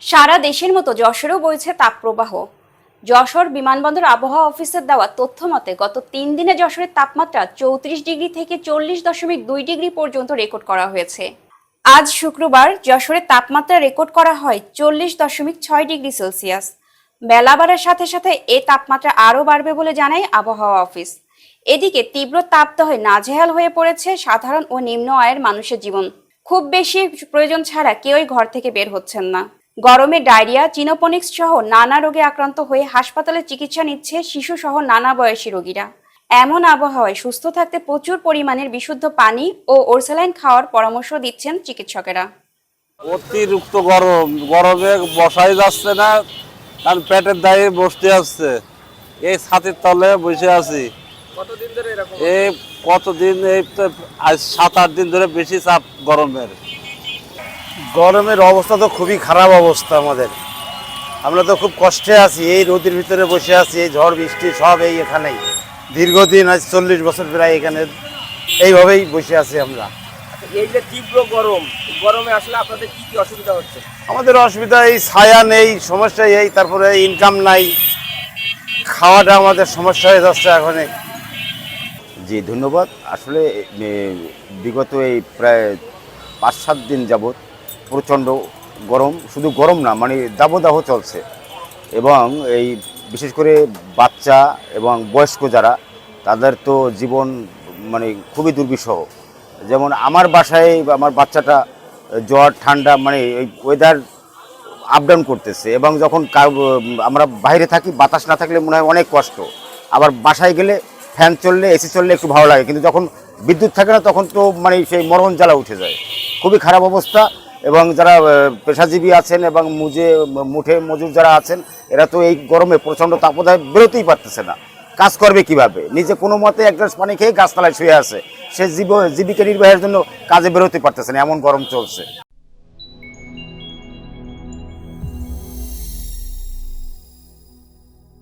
সারা দেশের মতো যশোরেও বইছে তাপপ্রবাহ। যশোর বিমানবন্দর আবহাওয়া অফিসের দেওয়া তথ্য মতে গত ৩ দিনে যশোরের তাপমাত্রা ৩৪ ডিগ্রি থেকে ৪০.২ ডিগ্রি পর্যন্ত রেকর্ড করা হয়েছে। আজ শুক্রবার যশোরের তাপমাত্রা রেকর্ড করা হয় ৪০.৬ ডিগ্রি সেলসিয়াস। বেলা বাড়ার সাথে সাথে এই তাপমাত্রা আরও বাড়বে বলে জানায় আবহাওয়া অফিস। এদিকে তীব্র তাপদাহে নাজেহাল হয়ে পড়েছে সাধারণ ও নিম্ন আয়ের মানুষের জীবন। খুব বেশি প্রয়োজন ছাড়া কেউই ঘর থেকে বের হচ্ছেন না। গরমে ডায়রিয়া, চিনোপনিক্স সহ নানা রোগে আক্রান্ত হয়ে হাসপাতালে চিকিৎসা নিচ্ছে শিশু সহ নানা বয়সী রোগীরা। এমন আবহাওয়ায় সুস্থ থাকতে প্রচুর পরিমাণের বিশুদ্ধ পানি ও ওরসালাইন খাওয়ার পরামর্শ দিচ্ছেন চিকিৎসকেরা। অতিরিক্ত গরমে বসাই যাচ্ছে না, কারণ পেটের দায়ে বসতে আসছে। এই ছাতির তলে বসে আছি। কতদিন ধরে এরকম? এই কতদিন, এই তো আজ 7-8 দিন ধরে বেশি চাপ গরমের অবস্থা তো খুবই খারাপ অবস্থা আমাদের। আমরা তো খুব কষ্টে আছি, এই রোদের ভিতরে বসে আছি, এই ঝড় বৃষ্টি সব এই এখানেই। দীর্ঘদিন আজ 40 বছর প্রায় এখানে এইভাবেই বসে আছি আমরা। এই যে তীব্র গরমে আসলে আপনাদের কি কি অসুবিধা হচ্ছে? আমাদের অসুবিধা এই ছায়া নেই, সমস্যা এই, তারপরে ইনকাম নাই, খাওয়াটা আমাদের সমস্যা হয়ে যাচ্ছে এখন। জি ধন্যবাদ। আসলে বিগত এই প্রায় 5-7 দিন যাবৎ প্রচণ্ড গরম, শুধু গরম না মানে দাবদাহ চলছে, এবং এই বিশেষ করে বাচ্চা এবং বয়স্ক যারা, তাদের তো জীবন মানে খুবই দুর্বিষহ। যেমন আমার বাসায় আমার বাচ্চাটা জ্বর ঠান্ডা মানে এই ওয়েদার আপ ডাউন করতেছে, এবং যখন আমরা বাইরে থাকি বাতাস না থাকলে মনে হয় অনেক কষ্ট, আবার বাসায় গেলে ফ্যান চললে এসি চললে একটু ভালো লাগে, কিন্তু যখন বিদ্যুৎ থাকে না তখন তো মানে সেই মরণ জ্বালা উঠে যায়। খুবই খারাপ অবস্থা। এবং যারা পেশাজীবী আছেন এবং মুঠে মজুর যারা আছেন, এরা তো এই গরমে প্রচণ্ড তাপদাহে বেরোতেই পারতেছে না। কাজ করবে কিভাবে? নিজে কোনো মতে এক গ্লাস পানি খেয়ে গাছতলায় শুয়ে আছে, সে জীবিকা নির্বাহের জন্য কাজে বেরোতে পারতেছে না, এমন গরম চলছে।